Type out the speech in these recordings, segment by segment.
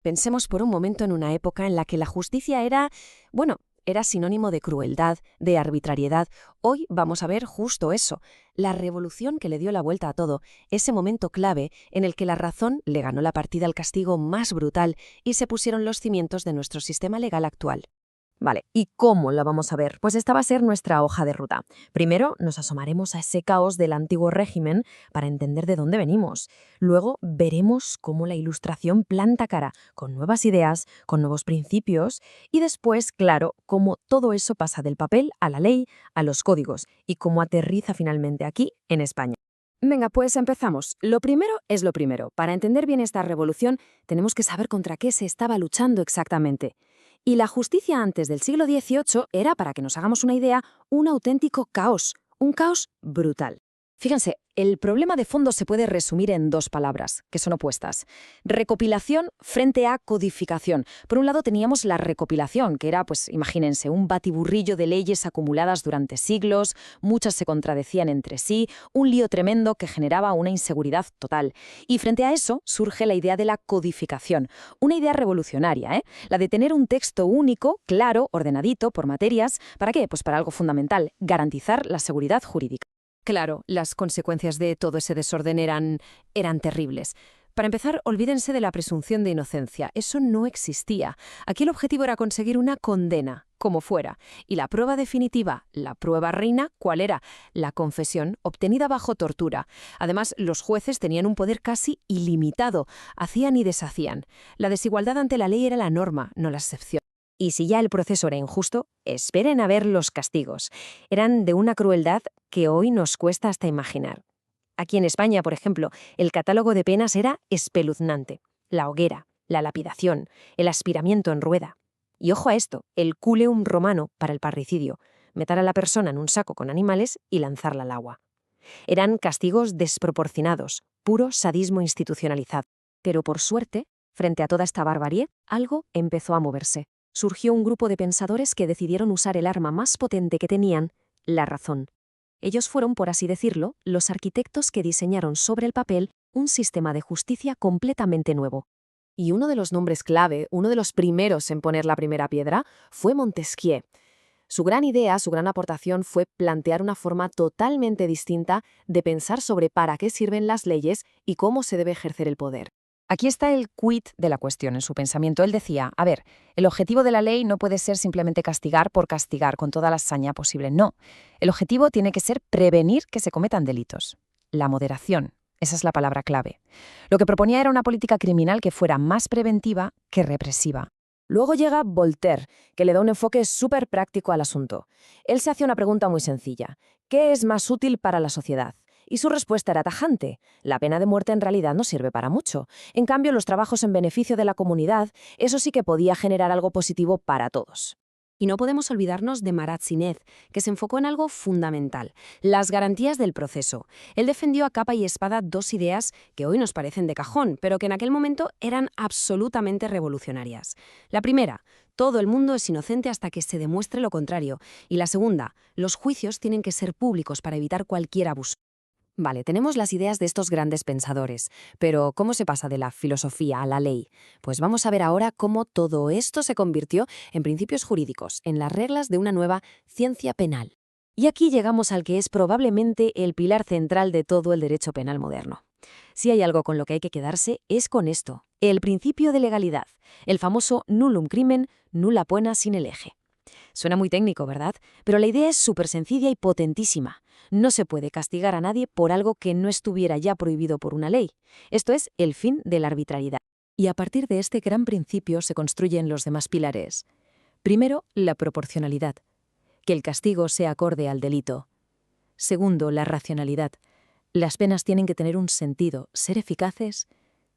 Pensemos por un momento en una época en la que la justicia era sinónimo de crueldad, de arbitrariedad. Hoy vamos a ver justo eso, la revolución que le dio la vuelta a todo, ese momento clave en el que la razón le ganó la partida al castigo más brutal y se pusieron los cimientos de nuestro sistema legal actual. Vale, ¿y cómo la vamos a ver? Pues esta va a ser nuestra hoja de ruta. Primero, nos asomaremos a ese caos del antiguo régimen para entender de dónde venimos. Luego, veremos cómo la Ilustración planta cara, con nuevas ideas, con nuevos principios, y después, claro, cómo todo eso pasa del papel a la ley, a los códigos, y cómo aterriza finalmente aquí, en España. Venga, pues empezamos. Lo primero es lo primero. Para entender bien esta revolución, tenemos que saber contra qué se estaba luchando exactamente. Y la justicia antes del siglo XVIII era, para que nos hagamos una idea, un auténtico caos, un caos brutal. Fíjense, el problema de fondo se puede resumir en dos palabras, que son opuestas. Recopilación frente a codificación. Por un lado teníamos la recopilación, que era, pues imagínense, un batiburrillo de leyes acumuladas durante siglos, muchas se contradecían entre sí, un lío tremendo que generaba una inseguridad total. Y frente a eso surge la idea de la codificación, una idea revolucionaria, la de tener un texto único, claro, ordenadito por materias. ¿Para qué? Pues para algo fundamental, garantizar la seguridad jurídica. Claro, las consecuencias de todo ese desorden eran terribles. Para empezar, olvídense de la presunción de inocencia. Eso no existía. Aquí el objetivo era conseguir una condena, como fuera. Y la prueba definitiva, la prueba reina, ¿cuál era? La confesión, obtenida bajo tortura. Además, los jueces tenían un poder casi ilimitado. Hacían y deshacían. La desigualdad ante la ley era la norma, no la excepción. Y si ya el proceso era injusto, esperen a ver los castigos. Eran de una crueldad que hoy nos cuesta hasta imaginar. Aquí en España, por ejemplo, el catálogo de penas era espeluznante. La hoguera, la lapidación, el aspiramiento en rueda. Y ojo a esto, el culeum romano para el parricidio, meter a la persona en un saco con animales y lanzarla al agua. Eran castigos desproporcionados, puro sadismo institucionalizado. Pero por suerte, frente a toda esta barbarie, algo empezó a moverse. Surgió un grupo de pensadores que decidieron usar el arma más potente que tenían, la razón. Ellos fueron, por así decirlo, los arquitectos que diseñaron sobre el papel un sistema de justicia completamente nuevo. Y uno de los nombres clave, uno de los primeros en poner la primera piedra, fue Montesquieu. Su gran idea, su gran aportación fue plantear una forma totalmente distinta de pensar sobre para qué sirven las leyes y cómo se debe ejercer el poder. Aquí está el quid de la cuestión en su pensamiento. Él decía, a ver, el objetivo de la ley no puede ser simplemente castigar por castigar con toda la saña posible, no. El objetivo tiene que ser prevenir que se cometan delitos. La moderación, esa es la palabra clave. Lo que proponía era una política criminal que fuera más preventiva que represiva. Luego llega Voltaire, que le da un enfoque súper práctico al asunto. Él se hace una pregunta muy sencilla. ¿Qué es más útil para la sociedad? Y su respuesta era tajante. La pena de muerte en realidad no sirve para mucho. En cambio, los trabajos en beneficio de la comunidad, eso sí que podía generar algo positivo para todos. Y no podemos olvidarnos de Marat Sínez, que se enfocó en algo fundamental, las garantías del proceso. Él defendió a capa y espada dos ideas que hoy nos parecen de cajón, pero que en aquel momento eran absolutamente revolucionarias. La primera, todo el mundo es inocente hasta que se demuestre lo contrario. Y la segunda, los juicios tienen que ser públicos para evitar cualquier abuso. Vale, tenemos las ideas de estos grandes pensadores, pero ¿cómo se pasa de la filosofía a la ley? Pues vamos a ver ahora cómo todo esto se convirtió en principios jurídicos, en las reglas de una nueva ciencia penal. Y aquí llegamos al que es probablemente el pilar central de todo el derecho penal moderno. Si hay algo con lo que hay que quedarse, es con esto, el principio de legalidad, el famoso nullum crimen, nulla pena sine lege. Suena muy técnico, ¿verdad? Pero la idea es súper sencilla y potentísima. No se puede castigar a nadie por algo que no estuviera ya prohibido por una ley. Esto es el fin de la arbitrariedad. Y a partir de este gran principio se construyen los demás pilares. Primero, la proporcionalidad. Que el castigo sea acorde al delito. Segundo, la racionalidad. Las penas tienen que tener un sentido, ser eficaces.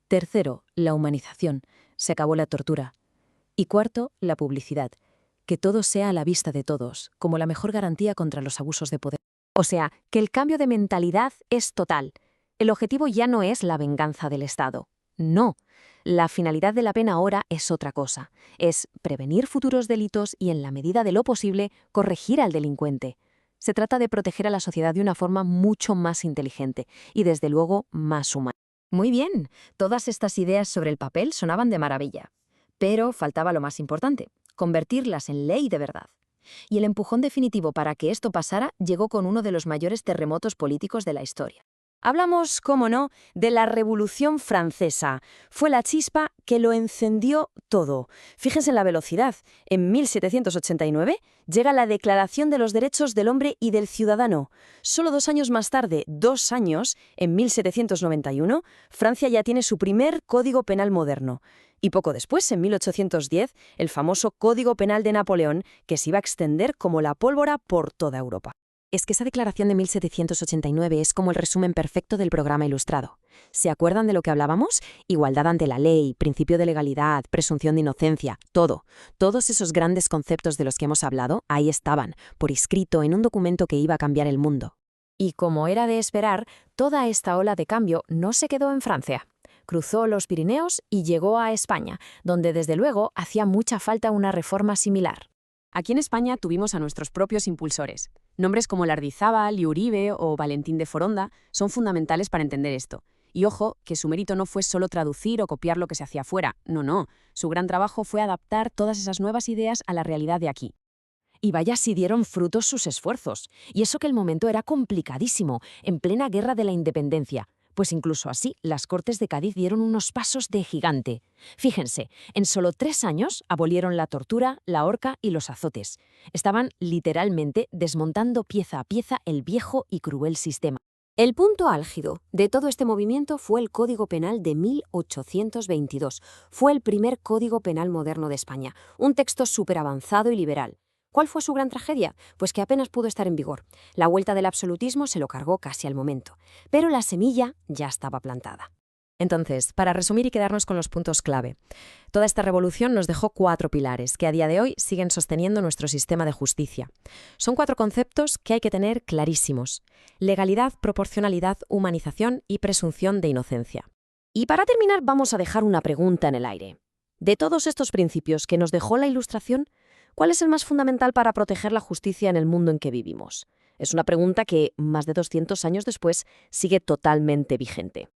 Tercero, la humanización. Se acabó la tortura. Y cuarto, la publicidad. Que todo sea a la vista de todos, como la mejor garantía contra los abusos de poder. O sea, que el cambio de mentalidad es total. El objetivo ya no es la venganza del Estado. No. La finalidad de la pena ahora es otra cosa. Es prevenir futuros delitos y, en la medida de lo posible, corregir al delincuente. Se trata de proteger a la sociedad de una forma mucho más inteligente y, desde luego, más humana. Muy bien, todas estas ideas sobre el papel sonaban de maravilla. Pero faltaba lo más importante, convertirlas en ley de verdad. Y el empujón definitivo para que esto pasara llegó con uno de los mayores terremotos políticos de la historia. Hablamos, cómo no, de la Revolución Francesa. Fue la chispa que lo encendió todo. Fíjense en la velocidad. En 1789 llega la Declaración de los Derechos del Hombre y del Ciudadano. Solo 2 años más tarde, 2 años, en 1791, Francia ya tiene su primer Código Penal moderno. Y poco después, en 1810, el famoso Código Penal de Napoleón, que se iba a extender como la pólvora por toda Europa. Es que esa declaración de 1789 es como el resumen perfecto del programa ilustrado. ¿Se acuerdan de lo que hablábamos? Igualdad ante la ley, principio de legalidad, presunción de inocencia, todo. Todos esos grandes conceptos de los que hemos hablado, ahí estaban, por escrito en un documento que iba a cambiar el mundo. Y como era de esperar, toda esta ola de cambio no se quedó en Francia. Cruzó los Pirineos y llegó a España, donde desde luego hacía mucha falta una reforma similar. Aquí en España tuvimos a nuestros propios impulsores. Nombres como Lardizábal y Uribe o Valentín de Foronda son fundamentales para entender esto. Y ojo, que su mérito no fue solo traducir o copiar lo que se hacía fuera. No. Su gran trabajo fue adaptar todas esas nuevas ideas a la realidad de aquí. Y vaya si dieron frutos sus esfuerzos. Y eso que el momento era complicadísimo, en plena guerra de la independencia. Pues incluso así, las Cortes de Cádiz dieron unos pasos de gigante. Fíjense, en solo 3 años abolieron la tortura, la horca y los azotes. Estaban literalmente desmontando pieza a pieza el viejo y cruel sistema. El punto álgido de todo este movimiento fue el Código Penal de 1822. Fue el primer Código Penal moderno de España, un texto súper avanzado y liberal. ¿Cuál fue su gran tragedia? Pues que apenas pudo estar en vigor. La vuelta del absolutismo se lo cargó casi al momento. Pero la semilla ya estaba plantada. Entonces, para resumir y quedarnos con los puntos clave, toda esta revolución nos dejó 4 pilares que a día de hoy siguen sosteniendo nuestro sistema de justicia. Son 4 conceptos que hay que tener clarísimos: legalidad, proporcionalidad, humanización y presunción de inocencia. Y para terminar vamos a dejar una pregunta en el aire. De todos estos principios que nos dejó la Ilustración, ¿cuál es el más fundamental para proteger la justicia en el mundo en que vivimos? Es una pregunta que, más de 200 años después, sigue totalmente vigente.